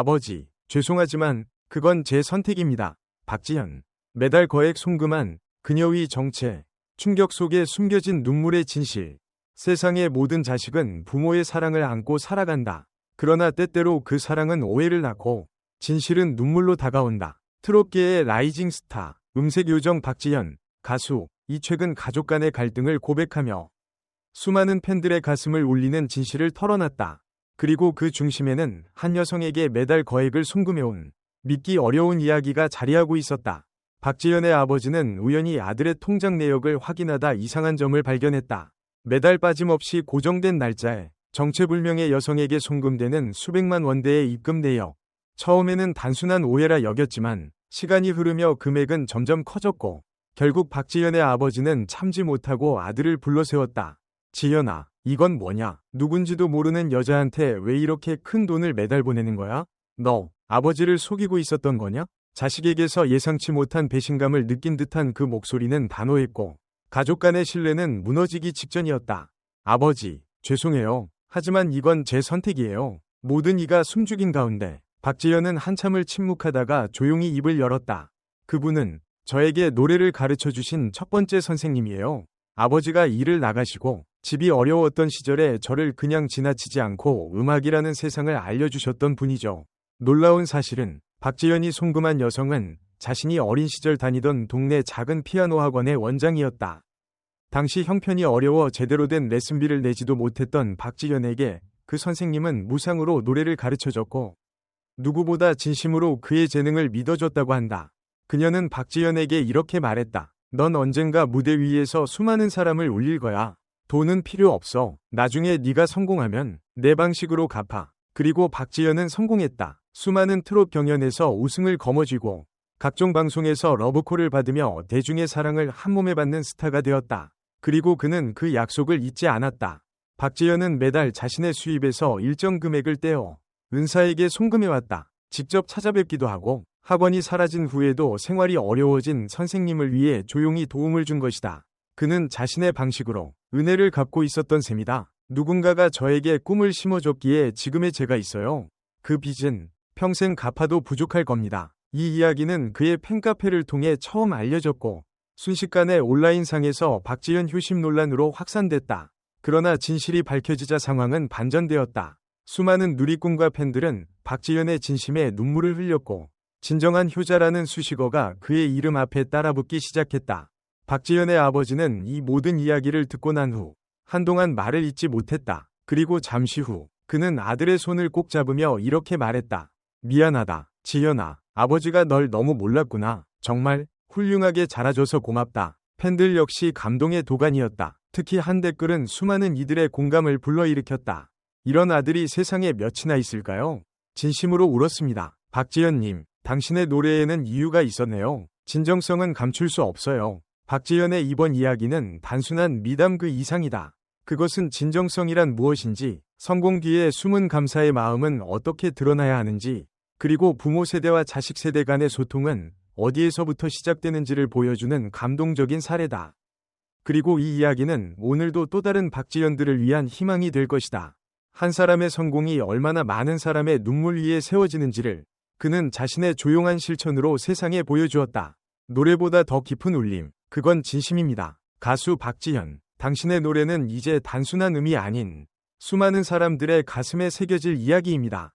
아버지, 죄송하지만 그건 제 선택입니다. 박지현. 매달 거액 송금한 그녀의 정체, 충격 속에 숨겨진 눈물의 진실. 세상의 모든 자식은 부모의 사랑을 안고 살아간다. 그러나 때때로 그 사랑은 오해를 낳고 진실은 눈물로 다가온다. 트롯계의 라이징 스타, 음색요정 박지현, 가수, 이 최근 가족 간의 갈등을 고백하며 수많은 팬들의 가슴을 울리는 진실을 털어놨다. 그리고 그 중심에는 한 여성에게 매달 거액을 송금해온 믿기 어려운 이야기가 자리하고 있었다. 박지현의 아버지는 우연히 아들의 통장 내역을 확인하다 이상한 점을 발견했다. 매달 빠짐없이 고정된 날짜에 정체불명의 여성에게 송금되는 수백만 원대의 입금 내역. 처음에는 단순한 오해라 여겼지만 시간이 흐르며 금액은 점점 커졌고 결국 박지현의 아버지는 참지 못하고 아들을 불러세웠다. 지현아, 이건 뭐냐? 누군지도 모르는 여자한테 왜 이렇게 큰 돈을 매달 보내는 거야? 너 아버지를 속이고 있었던 거냐? 자식에게서 예상치 못한 배신감을 느낀 듯한 그 목소리는 단호했고 가족 간의 신뢰는 무너지기 직전이었다. 아버지, 죄송해요. 하지만 이건 제 선택이에요. 모든 이가 숨죽인 가운데 박지현은 한참을 침묵하다가 조용히 입을 열었다. 그분은 저에게 노래를 가르쳐 주신 첫 번째 선생님이에요. 아버지가 일을 나가시고 집이 어려웠던 시절에 저를 그냥 지나치지 않고 음악이라는 세상을 알려주셨던 분이죠. 놀라운 사실은 박지현이 송금한 여성은 자신이 어린 시절 다니던 동네 작은 피아노 학원의 원장이었다. 당시 형편이 어려워 제대로 된 레슨비를 내지도 못했던 박지현에게 그 선생님은 무상으로 노래를 가르쳐줬고 누구보다 진심으로 그의 재능을 믿어줬다고 한다. 그녀는 박지현에게 이렇게 말했다. 넌 언젠가 무대 위에서 수많은 사람을 울릴 거야. 돈은 필요 없어. 나중에 네가 성공하면 내 방식으로 갚아. 그리고 박지현은 성공했다. 수많은 트롯 경연에서 우승을 거머쥐고 각종 방송에서 러브콜을 받으며 대중의 사랑을 한몸에 받는 스타가 되었다. 그리고 그는 그 약속을 잊지 않았다. 박지현은 매달 자신의 수입에서 일정 금액을 떼어 은사에게 송금해왔다. 직접 찾아뵙기도 하고 학원이 사라진 후에도 생활이 어려워진 선생님을 위해 조용히 도움을 준 것이다. 그는 자신의 방식으로 은혜를 갚고 있었던 셈이다. 누군가가 저에게 꿈을 심어줬기에 지금의 제가 있어요. 그 빚은 평생 갚아도 부족할 겁니다. 이 이야기는 그의 팬카페를 통해 처음 알려졌고 순식간에 온라인상에서 박지현 효심 논란으로 확산됐다. 그러나 진실이 밝혀지자 상황은 반전되었다. 수많은 누리꾼과 팬들은 박지현의 진심에 눈물을 흘렸고 진정한 효자라는 수식어가 그의 이름 앞에 따라붙기 시작했다. 박지현의 아버지는 이 모든 이야기를 듣고 난 후 한동안 말을 잇지 못했다. 그리고 잠시 후 그는 아들의 손을 꼭 잡으며 이렇게 말했다. 미안하다, 지현아. 아버지가 널 너무 몰랐구나. 정말 훌륭하게 자라줘서 고맙다. 팬들 역시 감동의 도가니였다. 특히 한 댓글은 수많은 이들의 공감을 불러일으켰다. 이런 아들이 세상에 몇이나 있을까요? 진심으로 울었습니다. 박지현님, 당신의 노래에는 이유가 있었네요. 진정성은 감출 수 없어요. 박지현의 이번 이야기는 단순한 미담 그 이상이다. 그것은 진정성이란 무엇인지, 성공 뒤에 숨은 감사의 마음은 어떻게 드러나야 하는지, 그리고 부모 세대와 자식 세대 간의 소통은 어디에서부터 시작되는지를 보여주는 감동적인 사례다. 그리고 이 이야기는 오늘도 또 다른 박지현들을 위한 희망이 될 것이다. 한 사람의 성공이 얼마나 많은 사람의 눈물 위에 세워지는지를 그는 자신의 조용한 실천으로 세상에 보여주었다. 노래보다 더 깊은 울림, 그건 진심입니다. 가수 박지현, 당신의 노래는 이제 단순한 음이 아닌 수많은 사람들의 가슴에 새겨질 이야기입니다.